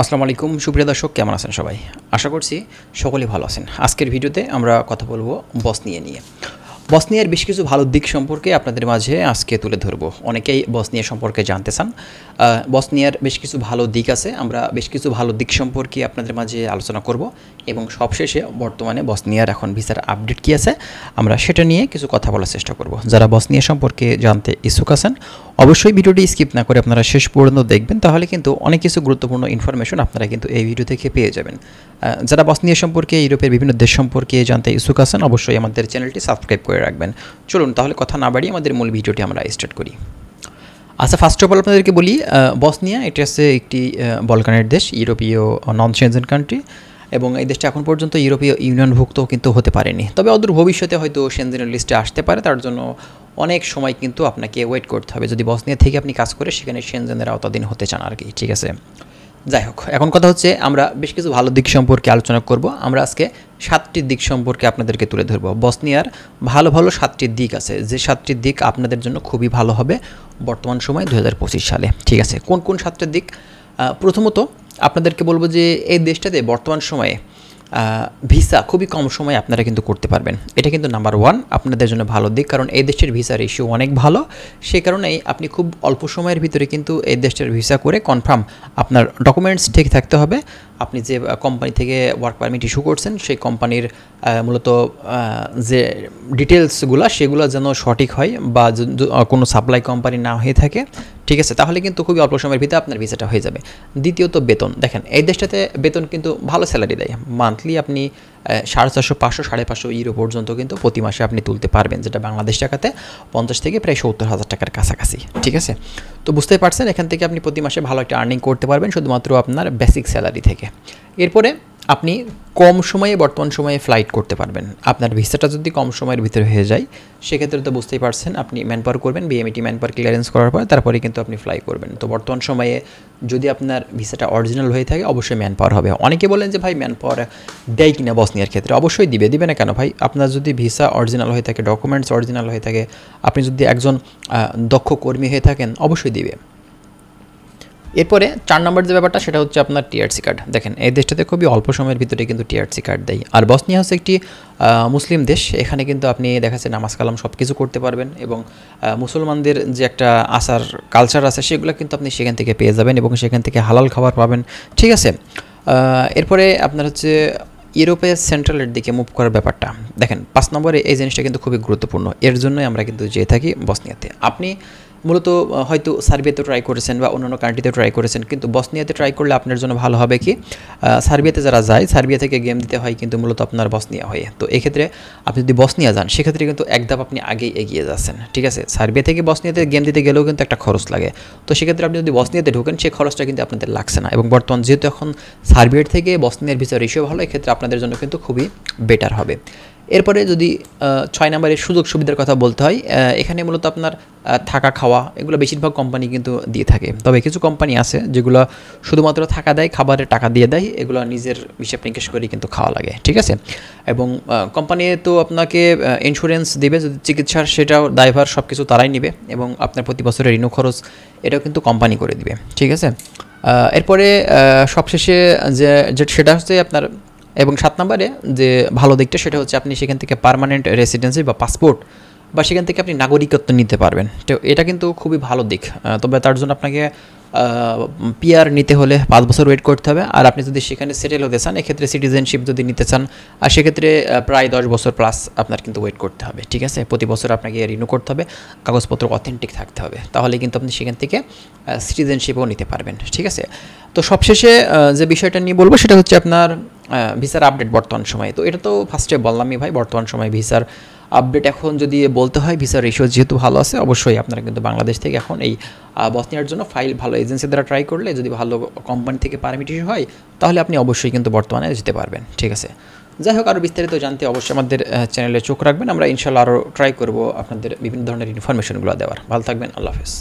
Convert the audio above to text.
আসসালামু আলাইকুম সুপ্রিয় দর্শক, কেমন আছেন সবাই? আশা করছি সকলেই ভালো আছেন। আজকের ভিডিওতে আমরা কথা বলবো বসনিয়া নিয়ে। বসনিয়ার বেশ কিছু ভালো দিক সম্পর্কে আপনাদের মাঝে আজকে তুলে ধরবো। অনেকেই বসনিয়া সম্পর্কে জানতে চান। বসনিয়ার বেশ কিছু ভালো দিক আছে, আমরা বেশ কিছু ভালো দিক সম্পর্কে আপনাদের মাঝে আলোচনা করব এবং সবশেষে বর্তমানে বসনিয়ার এখন ভিসার আপডেট কী আছে আমরা সেটা নিয়ে কিছু কথা বলার চেষ্টা করব। যারা বসনিয়া সম্পর্কে জানতে ইচ্ছুক আছেন অবশ্যই ভিডিওটি স্কিপ না করে আপনারা শেষ পর্যন্ত দেখবেন, তাহলে কিন্তু অনেক কিছু গুরুত্বপূর্ণ ইনফরমেশন আপনারা কিন্তু এই ভিডিও থেকে পেয়ে যাবেন। যারা বসনিয়া সম্পর্কে, ইউরোপের বিভিন্ন দেশ সম্পর্কে জানতে ইচ্ছুক আছেন অবশ্যই আমাদের চ্যানেলটি সাবস্ক্রাইব করে রাখবেন। চলুন তাহলে কথা না বাড়িয়ে আমাদের মূল ভিডিওটি আমরা স্টার্ট করি। আচ্ছা, ফার্স্ট অফ অল আপনাদেরকে বলি, বসনিয়া এটা হচ্ছে একটি বলকানের দেশ, ইউরোপীয় নন সেনজেন কান্ট্রি, এবং এই দেশটা এখন পর্যন্ত ইউরোপীয় ইউনিয়নভুক্ত কিন্তু হতে পারেনি। তবে অদূর ভবিষ্যতে হয়তো সেনজেনের লিস্টে আসতে পারে, তার জন্য অনেক সময় কিন্তু আপনাকে ওয়েট করতে হবে যদি বসনিয়া থেকে আপনি কাজ করে সেখানে সেনজেনের আওতাধীন হতে চান আর কি। ঠিক আছে, যাই হোক, এখন কথা হচ্ছে আমরা বেশ কিছু ভালো দিক সম্পর্কে আলোচনা করব। আমরা আজকে 7টি দিক সম্পর্কে আপনাদেরকে তুলে ধরবো। বসনিয়ার ভালো ভালো 7টি দিক আছে, যে 7টি দিক আপনাদের জন্য খুবই ভালো হবে বর্তমান সময় 2025 সালে। ঠিক আছে, কোন কোন 7টি দিক? প্রথমত আপনাদেরকে বলবো যে এই দেশটাতে বর্তমান সময়ে ভিসা খুবই কম সময়ে আপনারা কিন্তু করতে পারবেন। এটা কিন্তু নাম্বার 1 আপনাদের জন্য ভালো দিক, কারণ এই দেশের ভিসা রেশিও অনেক ভালো। সেই কারণেই আপনি খুব অল্প সময়ের ভিতরে কিন্তু এই দেশটার ভিসা করে কনফার্ম আপনার ডকুমেন্টস ঠিক থাকতে হবে। আপনি যে কোম্পানি থেকে ওয়ার্ক পারমিট ইস্যু করছেন সেই কোম্পানির মূলত যে ডিটেলসগুলো সেগুলো যেন সঠিক হয় বা কোনো সাপ্লাই কোম্পানি না হয়ে থাকে। ঠিক আছে, তাহলে কিন্তু খুবই অল্প সময়ের ভিতরে আপনার ভিসাটা হয়ে যাবে। দ্বিতীয়ত বেতন, দেখেন এই দেশটাতে বেতন কিন্তু ভালো স্যালারি দেয়। মান্থলি আপনি 450, 500, 550 ইউরো পর্যন্ত কিন্তু প্রতি মাসে আপনি তুলতে পারবেন, যেটা বাংলাদেশ টাকাতে 50 থেকে প্রায় 70,000 টাকার কাছাকাছি। ঠিক আছে, তো বুঝতেই পারছেন এখান থেকে আপনি প্রতি মাসে ভালো একটা আর্নিং করতে পারবেন শুধুমাত্র আপনার বেসিক স্যালারি থেকে। এরপরে আপনি কম সময়ে বর্তমান সময়ে ফ্লাইট করতে পারবেন। আপনার ভিসাটা যদি কম সময়ের ভিতরে হয়ে যায় সেক্ষেত্রে তো বুঝতেই পারছেন আপনি ম্যানপাওয়ার করবেন, বিএমইটি ম্যানপাওয়ার ক্লিয়ারেন্স করার পর তারপরে কিন্তু আপনি ফ্লাই করবেন। তো বর্তমান সময়ে যদি আপনার ভিসাটা অরিজিনাল হয়ে থাকে অবশ্যই ম্যানপাওয়ার হবে। অনেকে বলেন যে ভাই ম্যানপাওয়ার দেয় কিনা বসনিয়ার ক্ষেত্রে? অবশ্যই দিবে না কেন ভাই? আপনার যদি ভিসা অরিজিনাল হয়ে থাকে, ডকুমেন্টস অরিজিনাল হয়ে থাকে, আপনি যদি একজন দক্ষ কর্মী হয়ে থাকেন অবশ্যই দিবে। এরপরে 4 নম্বর যে ব্যাপারটা সেটা হচ্ছে আপনার টিআরসি কার্ড। দেখেন এই দেশটাতে খুবই অল্প সময়ের ভিতরে কিন্তু টিআরসি কার্ড দেয়। আর বসনিয়া হচ্ছে একটি মুসলিম দেশ, এখানে কিন্তু আপনি দেখা যাচ্ছে নামাজ কালাম সব কিছু করতে পারবেন এবং মুসলমানদের যে একটা আচার কালচার আছে সেগুলো কিন্তু আপনি সেখান থেকে পেয়ে যাবেন এবং সেখান থেকে হালাল খাবার পাবেন। ঠিক আছে, এরপরে আপনার হচ্ছে ইউরোপের সেন্ট্রালের দিকে মুভ করার ব্যাপারটা দেখেন 5 নম্বরে এই জিনিসটা কিন্তু খুবই গুরুত্বপূর্ণ। এর জন্যই আমরা কিন্তু যেয়ে থাকি বসনিয়াতে। আপনি মূলত হয়তো সার্বিয়াতে ট্রাই করেছেন বা অন্যান্য কান্ট্রিতে ট্রাই করেছেন, কিন্তু বসনিয়াতে ট্রাই করলে আপনার জন্য ভালো হবে কি, সার্বিয়াতে যারা যায় সার্বিয়া থেকে গেম দিতে হয় কিন্তু মূলত আপনার বসনিয়া হয়ে। তো এক্ষেত্রে আপনি যদি বসনিয়া যান সেক্ষেত্রে কিন্তু এক ধাপ আপনি আগেই এগিয়ে যাচ্ছেন। ঠিক আছে, সার্বিয়া থেকে বসনিয়াতে গেম দিতে গেলেও কিন্তু একটা খরচ লাগে। তো সেক্ষেত্রে আপনি যদি বসনিয়াতে ঢোকেন সেই খরচটা কিন্তু আপনাদের লাগছে না। এবং বর্তমান যেহেতু এখন সার্বিয়ার থেকে বসনিয়ার ভিসা রেশিও ভালো, এক্ষেত্রে আপনাদের জন্য কিন্তু খুবই বেটার হবে। এরপরে যদি 6 নম্বরের সুযোগ সুবিধার কথা বলতে হয়, এখানে মূলত আপনার থাকা খাওয়া এগুলো বেশিরভাগ কোম্পানি কিন্তু দিয়ে থাকে। তবে কিছু কোম্পানি আছে যেগুলো শুধুমাত্র থাকা দেয়, খাবারের টাকা দিয়ে দেয়, এগুলো নিজের হিসাব নিকেশ করে কিন্তু খাওয়া লাগে। ঠিক আছে, এবং কোম্পানি তো আপনাকে ইন্স্যুরেন্স দেবে যদি চিকিৎসার, সেটাও দায়ভার সব কিছু তারাই নেবে এবং আপনার প্রতি বছরের রিনিউ খরচ এটাও কিন্তু কোম্পানি করে দিবে। ঠিক আছে, এরপরে সবশেষে যে সেটা হচ্ছে আপনার, এবং 7 নম্বরে যে ভালো দিকটা সেটা হচ্ছে আপনি সেখান থেকে পার্মানেন্ট রেসিডেন্সি বা পাসপোর্ট বা সেখান থেকে আপনি নাগরিকত্ব নিতে পারবেন। তো এটা কিন্তু খুবই ভালো দিক। তবে তার জন্য আপনাকে পিআর নিতে হলে 5 বছর ওয়েট করতে হবে। আর আপনি যদি সেখানে সেটেল হতে চান, এক্ষেত্রে সিটিজেনশিপ যদি নিতে চান, আর সেক্ষেত্রে প্রায় 10 বছর প্লাস আপনার কিন্তু ওয়েট করতে হবে। ঠিক আছে, প্রতি বছর আপনাকে রিনিউ করতে হবে, কাগজপত্র অথেন্টিক থাকতে হবে, তাহলে কিন্তু আপনি সেখান থেকে সিটিজেনশিপও নিতে পারবেন। ঠিক আছে, তো সবশেষে যে বিষয়টা নিয়ে বলবো সেটা হচ্ছে আপনার ভিসার আপডেট বর্তমান সময়ে। তো এটা তো ফার্স্টে বললামই ভাই, বর্তমান সময়ে ভিসার আপডেট এখন যদি বলতে হয়, ভিসার রেশিও যেহেতু ভালো আছে অবশ্যই আপনারা কিন্তু বাংলাদেশ থেকে এখন এই বসনিয়ার জন্য ফাইল ভালো এজেন্সি দ্বারা ট্রাই করলে যদি ভালো কোম্পানি থেকে পারমিট ইস্যু হয় তাহলে আপনি অবশ্যই কিন্তু বর্তমানে যেতে পারবেন। ঠিক আছে, যাই হোক, আরও বিস্তারিত জানতে অবশ্যই আমাদের চ্যানেলে চোখ রাখবেন। আমরা ইনশাল্লাহ আরও ট্রাই করবো আপনাদের বিভিন্ন ধরনের ইনফরমেশনগুলো দেওয়ার। ভালো থাকবেন, আল্লাহ হাফেজ।